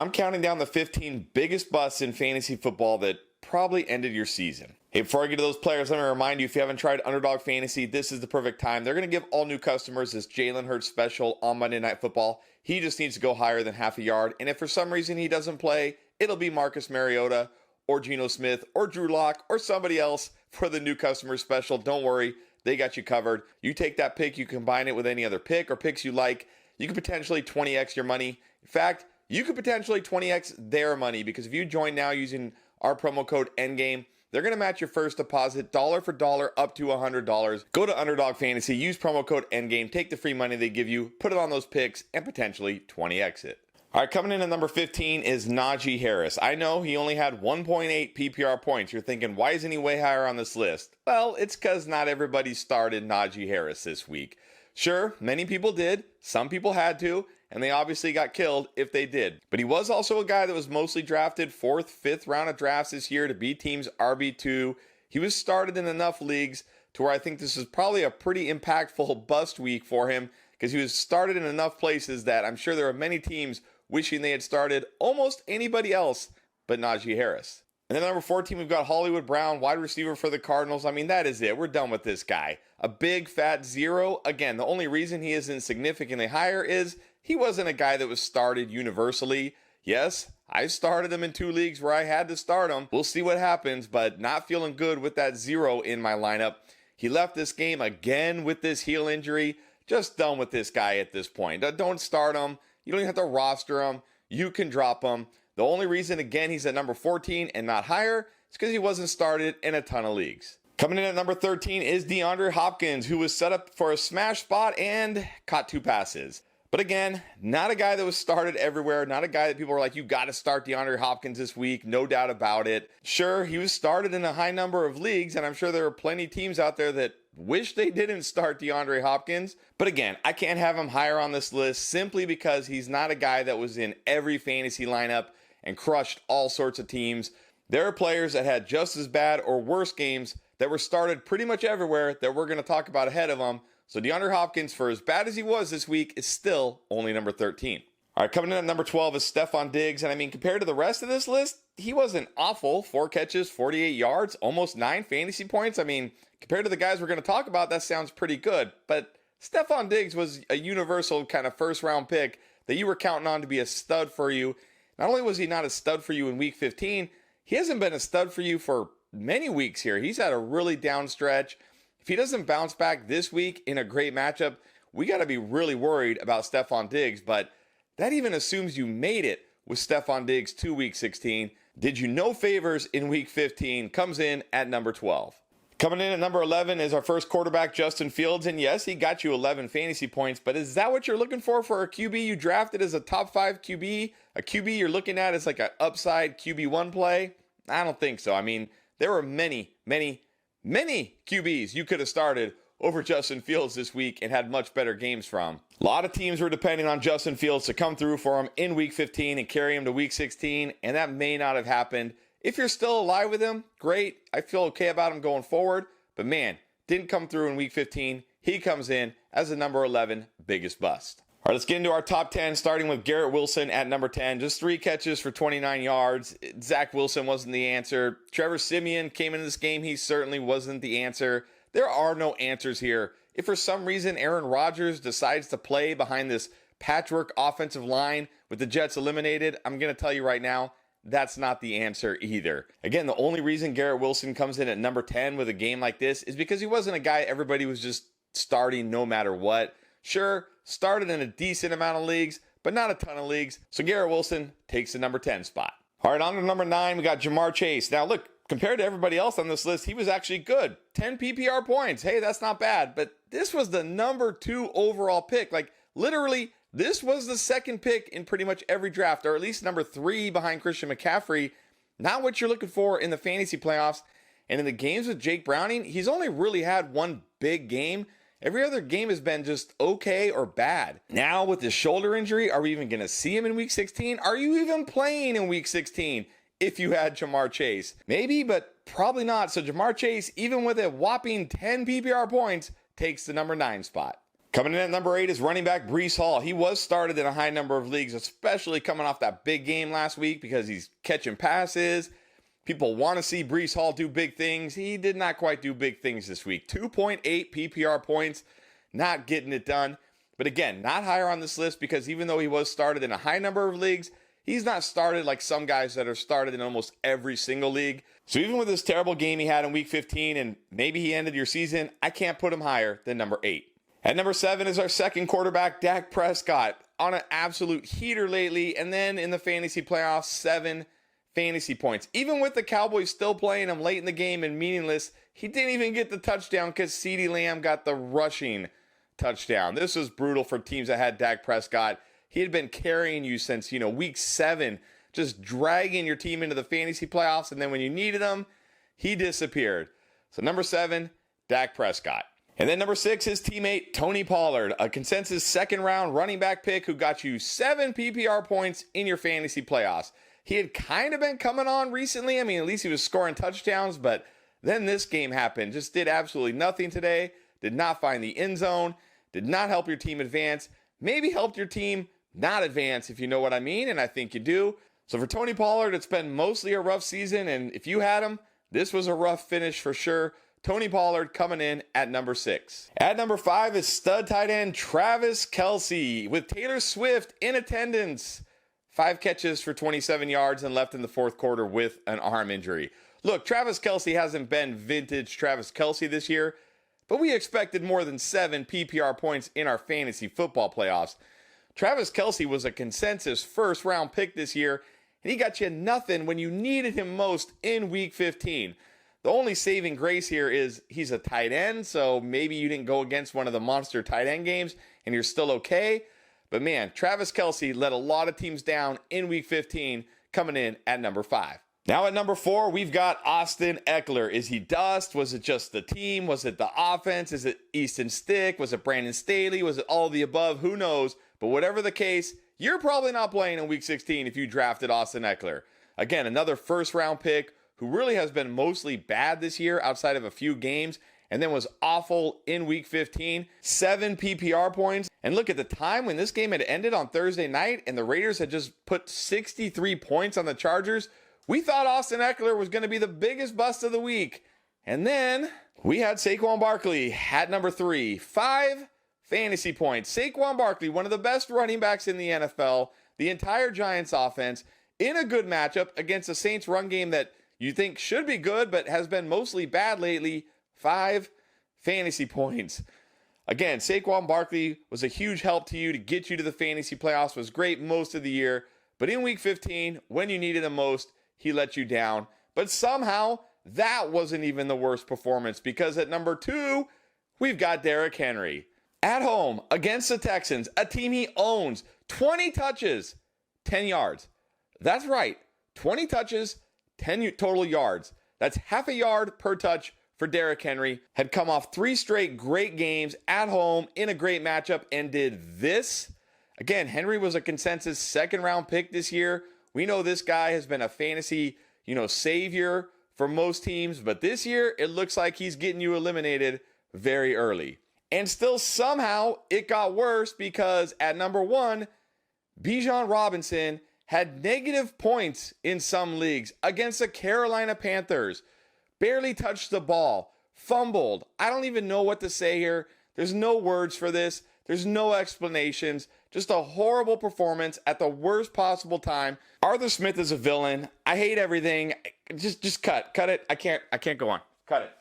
I'm counting down the 15 biggest busts in fantasy football that probably ended your season. Hey, before I get to those players, let me remind you, if you haven't tried Underdog Fantasy, this is the perfect time. They're going to give all new customers this Jalen Hurts special on Monday Night Football. He just needs to go higher than half a yard. And if for some reason he doesn't play, it'll be Marcus Mariota or Geno Smith or Drew Lock or somebody else for the new customer special. Don't worry, they got you covered. You take that pick, you combine it with any other pick or picks you like. You could potentially 20x your money. In fact, you could potentially 20x their money, because if you join now using our promo code ENDGAME, they're going to match your first deposit dollar for dollar up to $100. Go to Underdog Fantasy, use promo code ENDGAME, take the free money they give you, put it on those picks, and potentially 20x it. All right, coming in at number 15 is Najee Harris. I know he only had 1.8 PPR points. You're thinking, why isn't he way higher on this list? Well, it's because not everybody started Najee Harris this week. Sure, many people did. Some people had to, and they obviously got killed if they did. But he was also a guy that was mostly drafted 4th, 5th round of drafts this year to be teams RB2. He was started in enough leagues to where I think this is probably a pretty impactful bust week for him, because he was started in enough places that I'm sure there are many teams wishing they had started almost anybody else but Najee Harris. And then number 14, we've got Hollywood Brown, wide receiver for the Cardinals. I mean, that is it. We're done with this guy. A big fat zero. Again, the only reason he isn't significantly higher is he wasn't a guy that was started universally. Yes, I started him in 2 leagues where I had to start him. We'll see what happens, but not feeling good with that zero in my lineup. He left this game again with this heel injury. Just done with this guy at this point. Don't start him. You don't even have to roster him. You can drop him. The only reason, again, he's at number 14 and not higher is because he wasn't started in a ton of leagues. Coming in at number 13 is DeAndre Hopkins, who was set up for a smash spot and caught 2 passes. But again, not a guy that was started everywhere. Not a guy that people were like, you got to start DeAndre Hopkins this week. No doubt about it. Sure, he was started in a high number of leagues, and I'm sure there are plenty of teams out there that wish they didn't start DeAndre Hopkins. But again, I can't have him higher on this list simply because he's not a guy that was in every fantasy lineup and crushed all sorts of teams. There are players that had just as bad or worse games that were started pretty much everywhere that we're going to talk about ahead of them. So DeAndre Hopkins, for as bad as he was this week, is still only number 13. All right, coming in at number 12 is Stephon Diggs. And I mean, compared to the rest of this list, he wasn't awful. 4 catches, 48 yards, almost 9 fantasy points. I mean, compared to the guys we're going to talk about, that sounds pretty good. But Stephon Diggs was a universal kind of first-round pick that you were counting on to be a stud for you. Not only was he not a stud for you in week 15, he hasn't been a stud for you for many weeks here. He's had a really down stretch. If he doesn't bounce back this week in a great matchup, we got to be really worried about Stephon Diggs. But that even assumes you made it with Stephon Diggs to week 16. Did you no favors in week 15? Comes in at number 12. Coming in at number 11 is our first quarterback, Justin Fields. And yes, he got you 11 fantasy points, but is that what you're looking for a QB you drafted as a top 5 QB? A QB you're looking at as like an upside QB1 play? I don't think so. I mean, there were many QBs you could have started over Justin Fields this week and had much better games from. A lot of teams were depending on Justin Fields to come through for him in week 15 and carry him to week 16, and that may not have happened. If you're still alive with him, great. I feel okay about him going forward. But man, didn't come through in week 15. He comes in as the number 11 biggest bust. All right, let's get into our top 10, starting with Garrett Wilson at number 10. Just 3 catches for 29 yards. Zach Wilson wasn't the answer. Trevor Siemian came into this game. He certainly wasn't the answer. There are no answers here. If for some reason Aaron Rodgers decides to play behind this patchwork offensive line with the Jets eliminated, I'm going to tell you right now, that's not the answer either. Again, the only reason Garrett Wilson comes in at number 10 with a game like this is because he wasn't a guy everybody was just starting no matter what. Sure, started in a decent amount of leagues, but not a ton of leagues. So Garrett Wilson takes the number 10 spot. All right, on to number 9, we got Jamar Chase. Now look, compared to everybody else on this list, he was actually good. 10 PPR points. Hey, that's not bad. But this was the number 2 overall pick. Like literally, this was the second pick in pretty much every draft, or at least number 3 behind Christian McCaffrey. Not what you're looking for in the fantasy playoffs. And in the games with Jake Browning, he's only really had one big game. Every other game has been just okay or bad. Now with his shoulder injury, are we even going to see him in week 16? Are you even playing in week 16 if you had Jamar Chase? Maybe, but probably not. So Jamar Chase, even with a whopping 10 PPR points, takes the number 9 spot. Coming in at number 8 is running back Breece Hall. He was started in a high number of leagues, especially coming off that big game last week because he's catching passes. People want to see Breece Hall do big things. He did not quite do big things this week. 2.8 PPR points, not getting it done. But again, not higher on this list because even though he was started in a high number of leagues, he's not started like some guys that are started in almost every single league. So even with this terrible game he had in week 15 and maybe he ended your season, I can't put him higher than number 8. At number 7 is our second quarterback, Dak Prescott, on an absolute heater lately. And then in the fantasy playoffs, 7 fantasy points. Even with the Cowboys still playing him late in the game and meaningless, he didn't even get the touchdown because CeeDee Lamb got the rushing touchdown. This was brutal for teams that had Dak Prescott. He had been carrying you since, week 7, just dragging your team into the fantasy playoffs. And then when you needed him, he disappeared. So number 7, Dak Prescott. And then number 6, his teammate, Tony Pollard, a consensus second-round running back pick who got you 7 PPR points in your fantasy playoffs. He had kind of been coming on recently. I mean, at least he was scoring touchdowns, but then this game happened. Just did absolutely nothing today. Did not find the end zone. Did not help your team advance. Maybe helped your team not advance, if you know what I mean, and I think you do. So for Tony Pollard, it's been mostly a rough season, and if you had him, this was a rough finish for sure. Tony Pollard coming in at number 6. At number 5 is stud tight end Travis Kelce with Taylor Swift in attendance. 5 catches for 27 yards and left in the fourth quarter with an arm injury. Look, Travis Kelce hasn't been vintage Travis Kelce this year, but we expected more than 7 PPR points in our fantasy football playoffs. Travis Kelce was a consensus first-round pick this year, and he got you nothing when you needed him most in week 15. The only saving grace here is he's a tight end, so maybe you didn't go against one of the monster tight end games and you're still okay. But man, Travis Kelce let a lot of teams down in week 15, coming in at number 5. Now at number 4, we've got Austin Eckler. Is he dust? Was it just the team? Was it the offense? Is it Easton Stick? Was it Brandon Staley? Was it all of the above? Who knows? But whatever the case, you're probably not playing in week 16 if you drafted Austin Eckler. Again, another first-round pick who really has been mostly bad this year outside of a few games, and then was awful in week 15. 7 PPR points. And look at the time when this game had ended on Thursday night and the Raiders had just put 63 points on the Chargers. We thought Austin Eckler was going to be the biggest bust of the week. And then we had Saquon Barkley at number 3. 5 fantasy points. Saquon Barkley, one of the best running backs in the NFL, the entire Giants offense, in a good matchup against a Saints run game that you think should be good, but has been mostly bad lately. 5 fantasy points. Again, Saquon Barkley was a huge help to you to get you to the fantasy playoffs, was great most of the year. But in week 15, when you needed him most, he let you down. But somehow, that wasn't even the worst performance because at number 2, we've got Derrick Henry. At home against the Texans, a team he owns, 20 touches, 10 yards. That's right, 20 touches, 10 total yards. That's half a yard per touch for Derrick Henry. Had come off 3 straight great games at home in a great matchup and did this. Again, Henry was a consensus second-round pick this year. We know this guy has been a fantasy, savior for most teams, but this year it looks like he's getting you eliminated very early. And still somehow it got worse because at number 1, Bijan Robinson had negative points in some leagues against the Carolina Panthers. Barely touched the ball. Fumbled. I don't even know what to say here. There's no words for this. There's no explanations. Just a horrible performance at the worst possible time. Arthur Smith is a villain. I hate everything. Just cut. Cut it. I can't go on. Cut it.